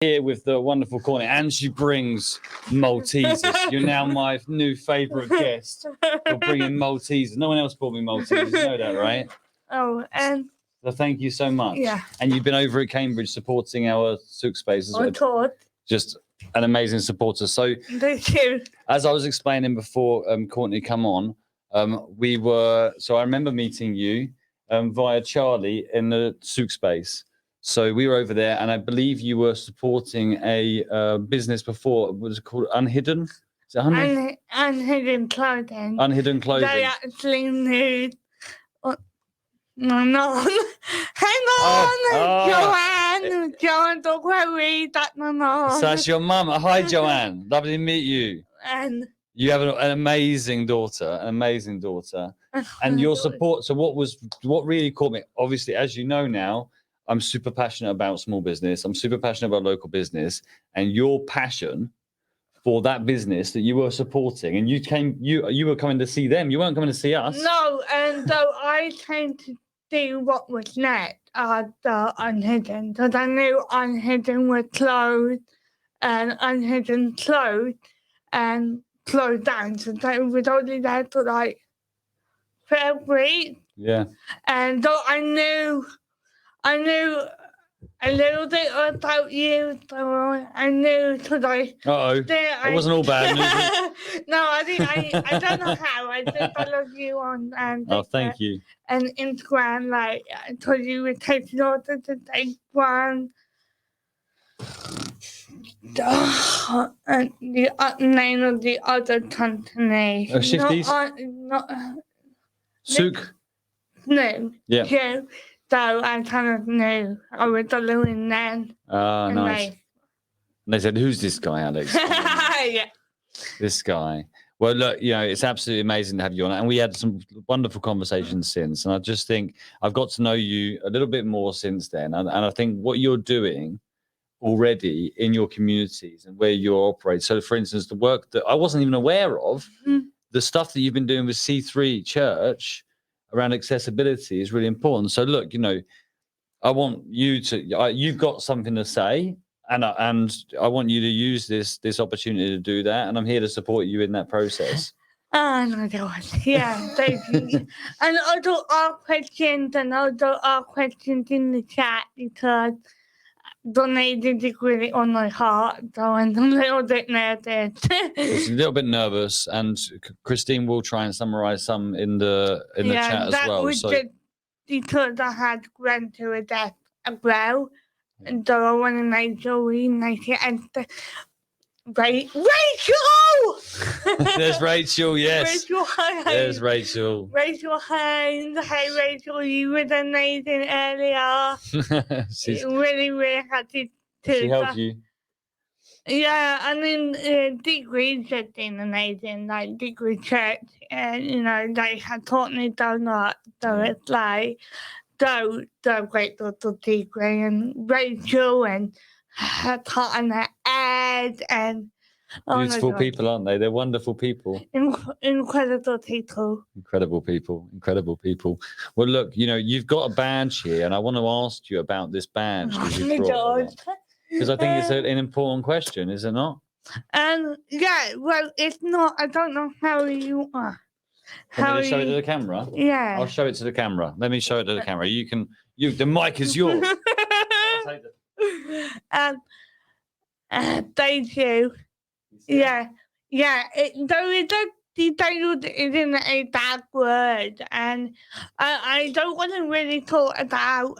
here with the wonderful Courtney, and she brings Maltesers. You're now my new favourite guest. You're bringing Maltesers. No one else brought me Maltesers. You know that, right? Oh, and so thank you so much. Yeah. And you've been over at Cambridge supporting our souk spaces. I thought. Just an amazing supporter. So, Thank you. as I was explaining before, Courtney come on, we were. So I remember meeting you via Charlie in the souk space. So we were over there, and I believe you were supporting a business before. What was it called? Unhidden? Is it Unhidden clothing. Unhidden clothing. They actually knew. No. Hang on, Joanne, don't worry, that's my mom. So that's your mum. Hi, Joanne. Lovely to meet you. And you have an amazing daughter, and your support. So what really caught me? Obviously, as you know now, I'm super passionate about small business. I'm super passionate about local business, and your passion for that business that you were supporting, and you were coming to see them. You weren't coming to see us. No, and so I came to see what was next at the Unhidden, because I knew Unhidden was closed, and Unhidden closed and closed down. So they was only there for like 12 weeks. Yeah. And so I knew a little bit about you, so I knew because it wasn't all bad news. No, I don't know how. I just followed you on thank you. And Instagram, like I told you were taking order to take one. And the name of the other company. Shifties? Souk? No. Yeah. Yeah. So I kind of knew I was doing then. Ah, nice. And they said, "Who's this guy, Alex?" Yeah. This guy. Well, look, it's absolutely amazing to have you on, and we had some wonderful conversations since. And I just think I've got to know you a little bit more since then. And I think what you're doing already in your communities and where you operate. So, for instance, the work that I wasn't even aware of, the stuff that you've been doing with C3 Church around accessibility is really important. So look, I want you to, you've got something to say, and I want you to use this opportunity to do that. And I'm here to support you in that process. Oh, no, God. Yeah, thank you. And also all questions in the chat, because donating is really on my heart, so I'm a little bit nervous. It's a little bit nervous, and Christine will try and summarize some in the chat as well. Was just because I had gone to a death as well, and so I want to make sure we make it. And Rachel! There's Rachel, yes. Rachel, hi. There's Rachel. Rachel, hi. Hey, Rachel, you were amazing earlier. She's really, really happy to. She helped you. Yeah, I mean, Degree just been amazing. Like Degree Church, and they had taught me so much. So it's like so grateful to Degree and Rachel and her partner Ed and beautiful people, aren't they? They're wonderful people. Incredible people. Incredible people. Well, look, you've got a badge here, and I want to ask you about this badge because I think it's an important question, is it not? Yeah, well, it's not. I don't know how you are. Can you show it to the camera? Yeah. I'll show it to the camera. Let me show it to the camera. The mic is yours. Thank you. Yeah. Detailed isn't a bad word, and I don't want to really talk about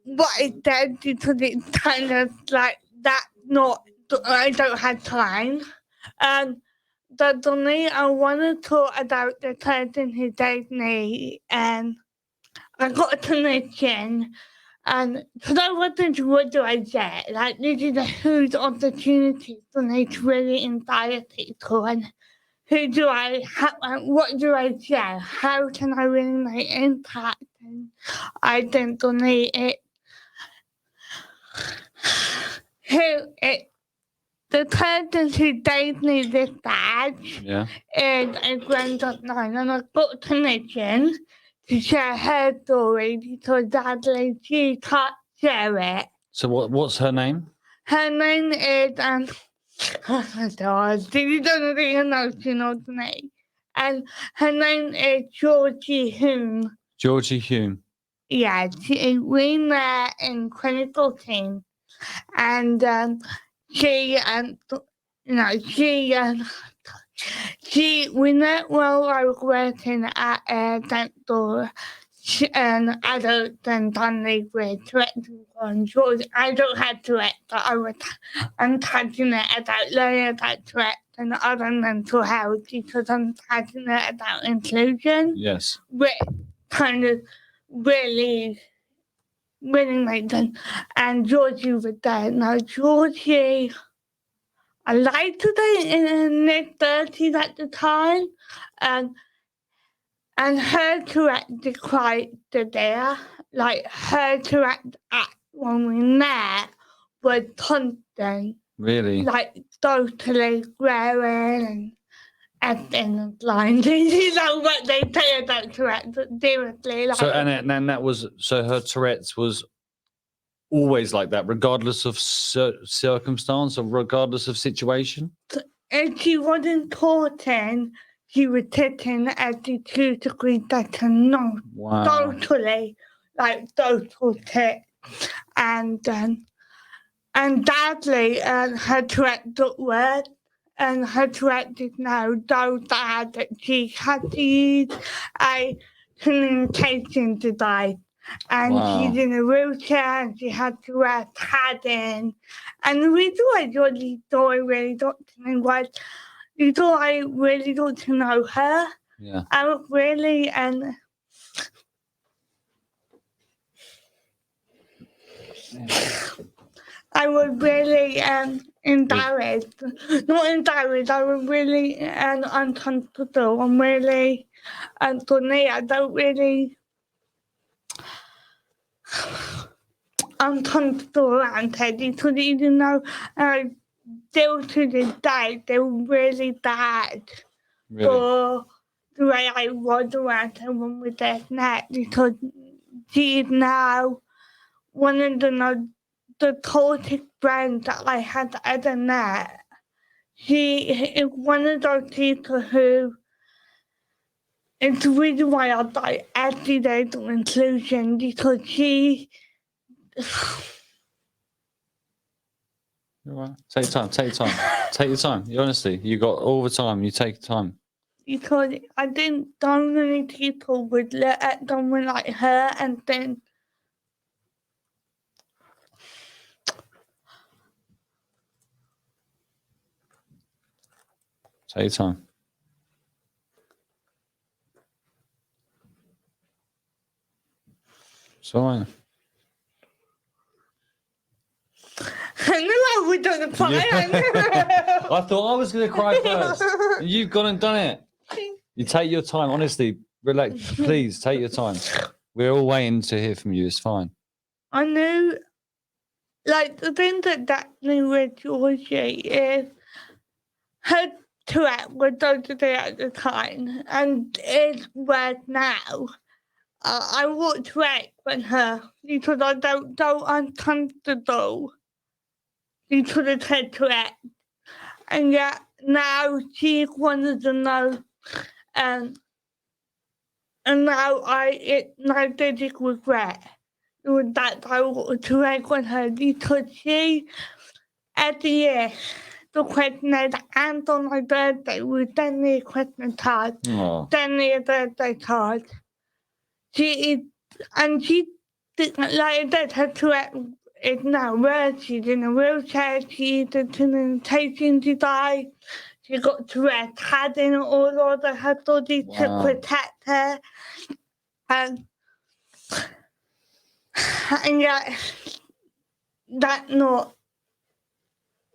what it did, because it's kind of like that. I don't have time. But for me, I want to talk about the person who gave me, and I got a connection. And because I wasn't what do I get? Like, this is a huge opportunity for me to really inspire people. And what do I share? How can I really make impact? And I think for me, the person who gave me this badge is a friend of mine, and I got permission to share her story because sadly she can't share it. So what's her name? Her name is oh my God, you don't even know if you know the name. And her name is Georgie Hume. Georgie Hume. Yeah, we met in 2014, and she we met while I was working at a dental adult and family with Tourette's syndrome. I don't have Tourette's, but I'm passionate about learning about Tourette's and other mental health because I'm passionate about inclusion. Yes. Which kind of really made sense. And Georgie was there. Now, Georgie, I liked her in mid-30s at the time. And her Tourette's is quite there. Like, her Tourette's when we met was constant. Really? Like, totally glaring and everything blind. You know what they say about Tourette's, seriously. Like, So and that was so her Tourette's was always like that, regardless of circumstance or regardless of situation. if she wasn't talking, she was sitting at the 2 degrees better. Wow. Totally, like total tit. And sadly, her Tourette's got worse. And her Tourette's is now so bad that she had to use a communication device. And she's in a wheelchair and she had to wear padding. And the reason why Georgie thought I really got to know was you thought I really got to know her. Yeah. I was really embarrassed. Not embarrassed, I was really uncomfortable. I'm really funny. I don't really uncomfortable around Teddy because even though still to this day they're really bad for the way I was around her when we first met because she is now one of the closest friends that I had ever met. She is one of those people who it's the reason why I like every day to inclusion because she Right. Take your time. Take your time. Honestly, you got all the time. You take time. Because I think so many people would look at someone like her and think, Take your time. It's all right. I knew I would do the cry. I thought I was going to cry first. You've gone and done it. You take your time. Honestly, relax. Please take your time. We're all waiting to hear from you. It's fine. I knew, like, the thing that me with Georgie is her Tourette was totally at the time and it's worse now. I walked away from her because I don't uncomfortable because of her Tourette. And yet now she's one of the most, and now I did regret that I walked away from her because she, at the year, the question is, and on my birthday, we sent me a Christmas card, sent me a birthday card. She like I said, her Tourette is now worse. She's in a wheelchair, she uses a communication device, she got Tourette padding all over her body to protect her. And yet, that's not.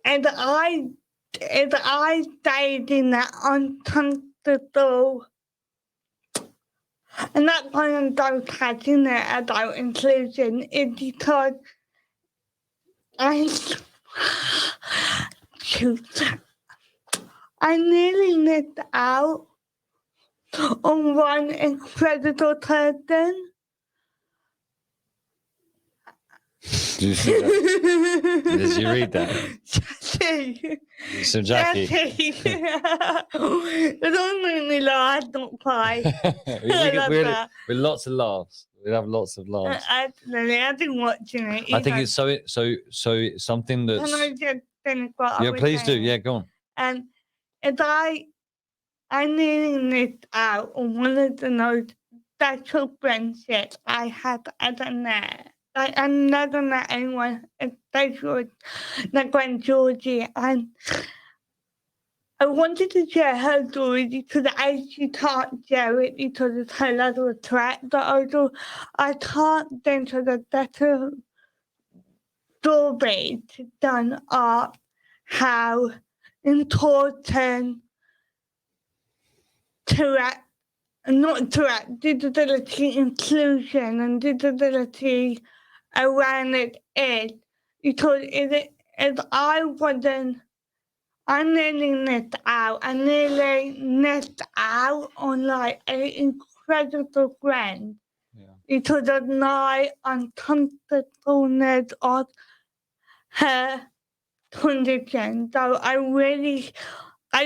And I stayed in that uncomfortable. And that's why I'm so passionate about inclusion, is because I nearly missed out on one incredible person. Did you see that? Did you read that? Jackie. So Jackie. It don't make me laugh, don't cry. I love that. With lots of laughs. We have lots of laughs. I've been watching it. I think it's so it's something that's. Can I just finish what I Yeah, was please do. saying? Yeah, go on. And if I'm needing this out on one of the most special friendships I have ever met. Like, I've never met anyone as special like when Georgie, and I wanted to share her story because I actually can't share it because it's her level of threat, but also I can't think of a better story to done up how important disability inclusion and disability awareness is, because if I'm nearly missed out. I nearly missed out on like an incredible friend because of my uncomfortableness of her condition. So I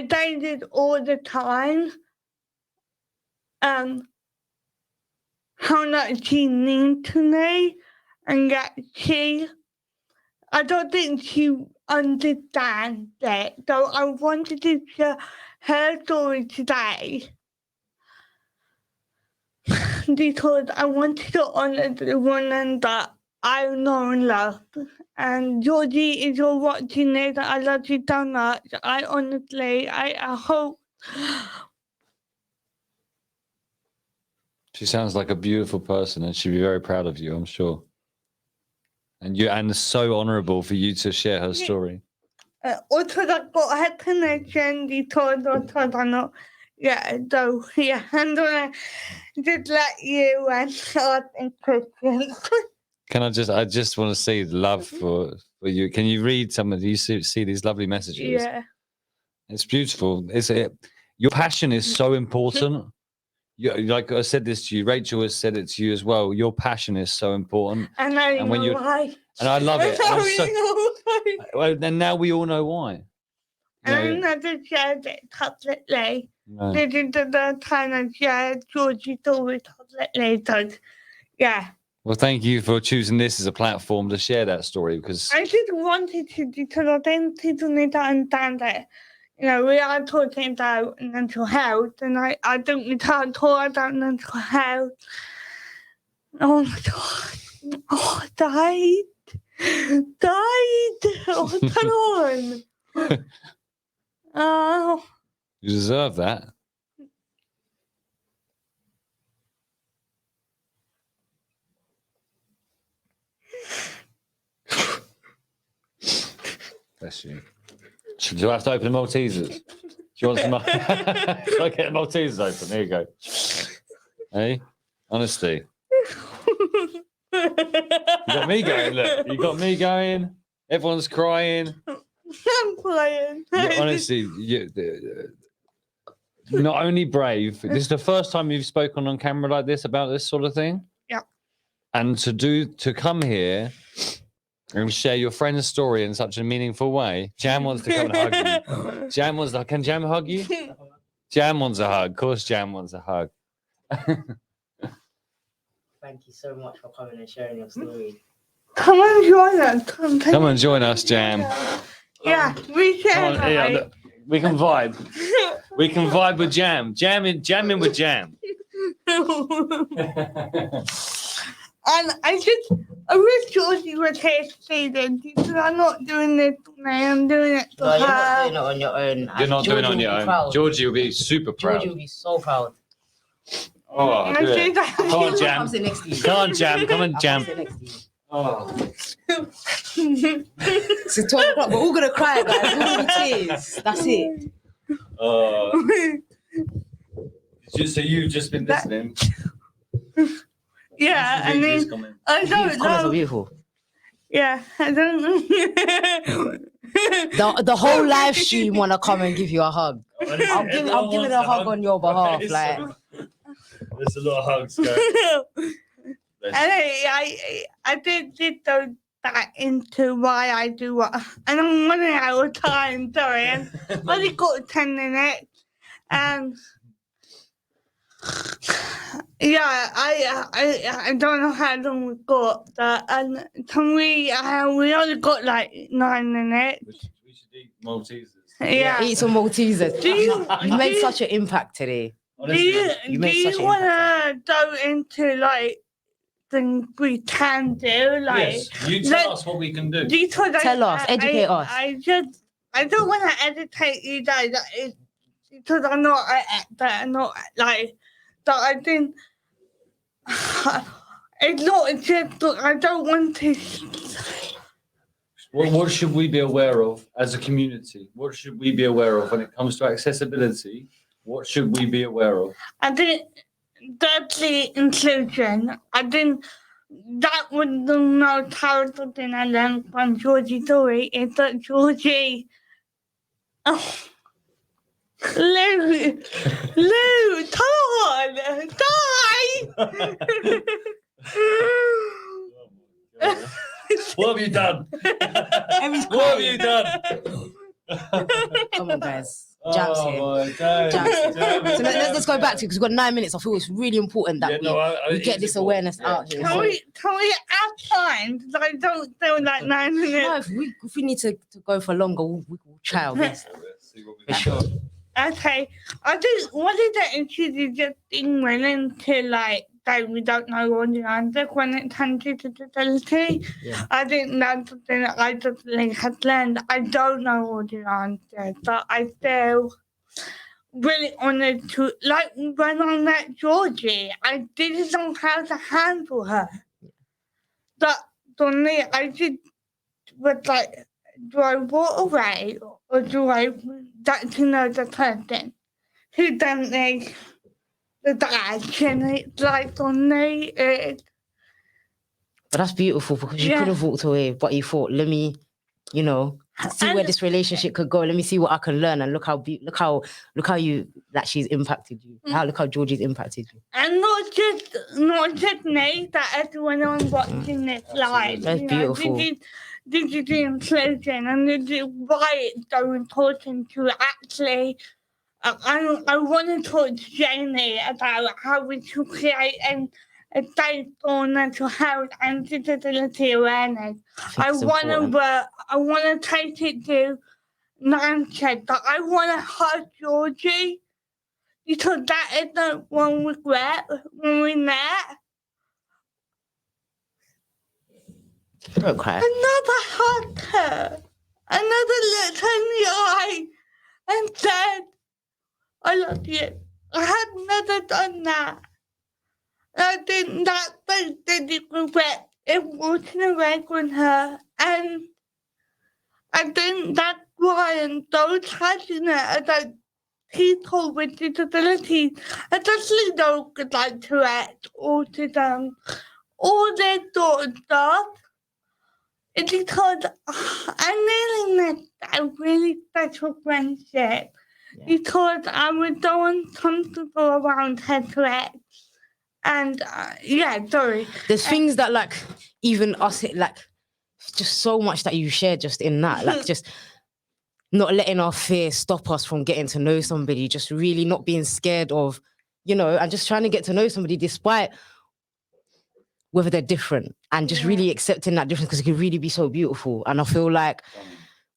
dated all the time. How much she means to me, and that I don't think she understands it. So I wanted to share her story today because I wanted to honor the woman that I know and love. And Georgie, if you're watching this, I love you so much. I hope. She sounds like a beautiful person, and she'd be very proud of you, I'm sure. And so honourable for you to share her story. Also, I've got her connection because I know. Yeah, so yeah, I'm gonna just let you and start and Christian. I just want to see love for you. Can you read some of these? See these lovely messages? Yeah. It's beautiful. Your passion is so important. Like I said this to you, Rachel has said it to you as well. Your passion is so important. And why. And I love it. And now we all know why. And I never shared it publicly. No. This is the time I shared Georgie's story publicly. So, yeah. Well, thank you for choosing this as a platform to share that story, because I just wanted to, because I think people need to understand it. You know, we are talking about mental health, and I think we can't talk about mental health. Oh my God. Oh, died. Oh, come on. Oh. you deserve that. Bless you. Do I have to open the Maltesers? Do you want some? Should I get the Maltesers open? There you go. Hey, honesty. You got me going. Look, you got me going. Everyone's crying. I'm crying. Honestly, not only brave. This is the first time you've spoken on camera like this about this sort of thing. Yeah. And to come here and share your friend's story in such a meaningful way. Jam wants to come and hug you. Can Jam hug you? Jam wants a hug. Of course, Jam wants a hug. Thank you so much for coming and sharing your story. Come and join us. Come and join us, Jam. Yeah, we can. Look, we can vibe. We can vibe with Jam. Jam in with Jam. And I wish Georgie was here to see this, because I'm not doing this for me, I'm doing it for her. You're not doing it on your own. You're not doing it on your own. Proud. Georgie will be super proud. Georgie will be so proud. Oh, good. Come on, Jam. I'll sit next to you. Come on, Jam. Come on, Jam. I'll sit next to you. Oh. It's 12 o'clock. We're all going to cry, guys. We're all tears. That's it. So you've just been listening. Yeah, I mean, I don't These comments are know. beautiful. Yeah, I don't know. The whole live stream want to come and give you a hug. I'm giving a hug on your behalf. Like, there's a lot of hugs going. And I did those that into why I do what, and I'm running out of time, sorry, and I only got 10 minutes, and yeah, I don't know how long we got, but, and can we only got like 9 minutes. We should eat Maltesers. Yeah. Eat some Maltesers. Do you- You made such an impact today. Do you made such an want to go into like things we can do? Like, Yes, you tell us what we can do. Tell us, educate us. I don't want to educate you guys because I'm not an actor, I'm not like that. I think it's not just. I don't want to. What should we be aware of as a community? What should we be aware of when it comes to accessibility? What should we be aware of? I think thirdly, inclusion. I think that was the most powerful thing I learned from Georgie's story is that Georgie. Oh, Lou, come on, die! What have you done? What have you done? Come on, guys. Jabs here. my days. Jabs. So let's go back to because we've got 9 minutes. I feel it's really important that we get this awareness out here. Can we outline? Because I don't feel like 9 minutes. No, if we need to go for longer, we'll try our best. For sure. Okay, I think what is that is just being willing to like that we don't know what the answer when it comes to disability. Yeah. I think that's the thing that I just like have learned. I don't know all the answers, but I still really honoured to like when I met Georgie, I didn't know how to handle her. But for me, I just was like, do I walk away or do I get to know the person who don't need the direction? It's like for me, But that's beautiful because you could have walked away, but you thought, let me, see where this relationship could go. Let me see what I can learn, and look how you that she's impacted you. Look how Georgie's impacted you. and not just me, that everyone on watching this live. That's beautiful. This is the inclusion, and this is why it's so important to actually. I want to talk to Jamie about how we should create a day for mental health and disability awareness. I want to take it to Nancy, but I want to hug Georgie because that isn't one regret when we met. Don't cry. Another hugged her, another looked her in the eye and said, I love you. I had never done that. I think that thing didn't regret it walking away from her. And I think that's why I'm so passionate about people with disabilities, especially those like Tourette, autism, all their sort of stuff. It's because I really missed a really special friendship because I was so uncomfortable around her Tourette. And sorry. There's things that like even us like just so much that you share just in that, like just not letting our fear stop us from getting to know somebody, just really not being scared of, and just trying to get to know somebody despite whether they're different, and just really accepting that difference because it can really be so beautiful. And I feel like,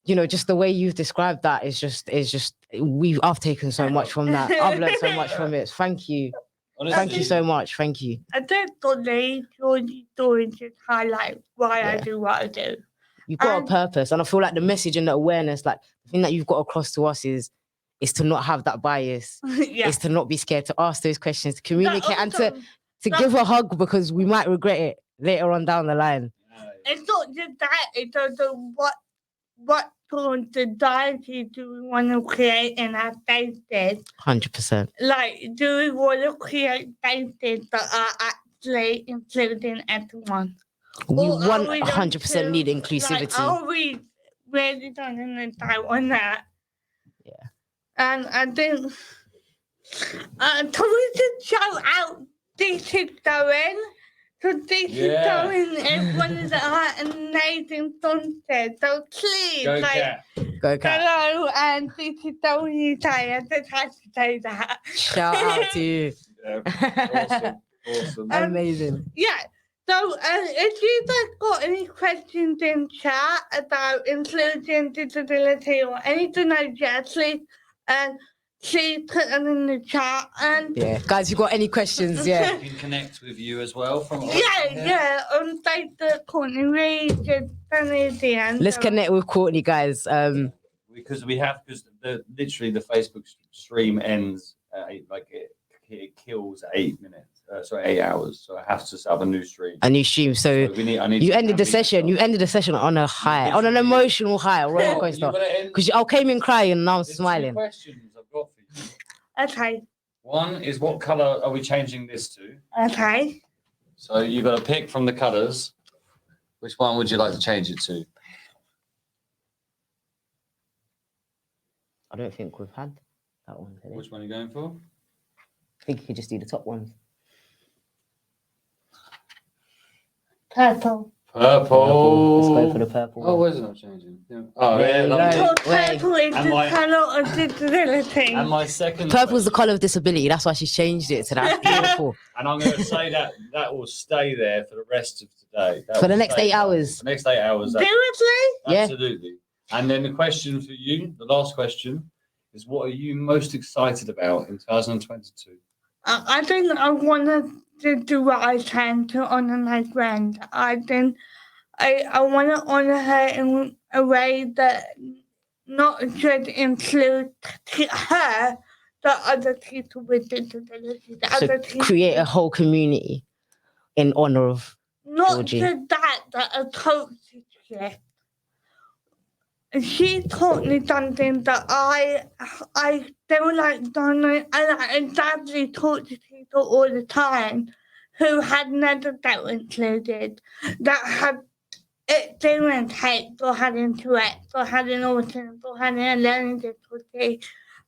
just the way you've described that is just I've taken so much from that. I've learned so much from it. Thank you. Thank you so much. Thank you. I don't believe Georgie's story just highlight why I do what I do. You've got a purpose, and I feel like the message and the awareness, like the thing that you've got across to us is to not have that bias, is to not be scared to ask those questions, to communicate, and to give a hug because we might regret it later on down the line. It's not just that; it's also what sort of society do we want to create in our spaces? 100%. Like, do we want to create spaces that are actually including everyone? We 100% need inclusivity. Like, are we really done in the doubt on that? Yeah. And I think, can we just shout out this is going So this is showing everyone that an amazing sunset. So please, Go like, cat. Go cat. hello, and this is showing you say. I just had to say that. Shout out to you. Yeah, awesome. Amazing. Yeah. So, if you guys got any questions in chat about inclusion, disability, or anything like that, please put them in the chat. And Yeah, guys, you got any questions? Yeah. We can connect with you as well from yeah, on Facebook, Courtney Reeves, and DN. Let's connect with Courtney, guys. Because literally the Facebook stream ends at 8, it kills 8 minutes. 8 hours. So I have to set up a new stream. A new stream. So I need you to ended the session. You ended the session on a high, on an emotional high, a roller coaster. Because I came in crying and now I'm smiling. 2 questions I've got for you. Okay. One is, what color are we changing this to? Okay. So you've got to pick from the colors. Which one would you like to change it to? I don't think we've had that one today. Which one are you going for? I think you could just do the top ones. Purple. Purple. Let's go for the purple. Oh, one. where's it not changing? Yeah. Oh, There yeah. you Lovely. go. So purple is And the my- colour of disability. And my second Purple's the question- colour of disability. That's why she's changed it to that. Beautiful. And I'm going to say that will stay there for the rest of today. That For the will next stay 8 there. hours. The next 8 hours. Seriously? Yeah. Absolutely. And then the question for you, the last question, is what are you most excited about in 2022? I think I want to do what I can to honour my friend. I think I want to honour her in a way that not just include her, but other people with disabilities. So create a whole community in honour of not Georgie. just that a coach shift. She taught me something that I feel like Donna, and I exactly talk to people all the time who had never felt included, that had experienced hate or having Tourette's or having autism or having a learning difficulty.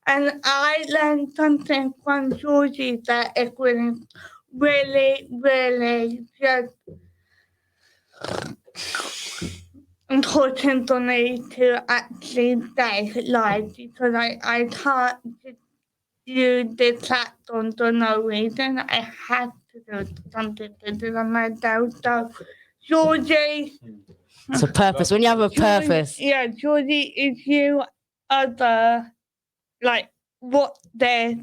And I learned something from Georgie that it was really, really just important for me to actually stay alive, because I can't just use this platform for no reason. I have to do something to do on myself. So, Georgie. it's a purpose. When you have a purpose, Georgie, is you other like what they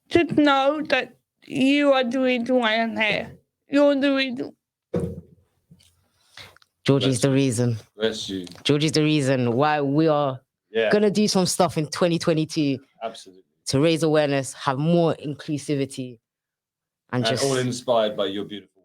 just know that you are the reason why I'm here. You're the reason. Georgie's the reason. Bless you. Georgie's the reason why we are Yeah, gonna do some stuff in 2022 absolutely. to raise awareness, have more inclusivity, and And just all inspired by your beautiful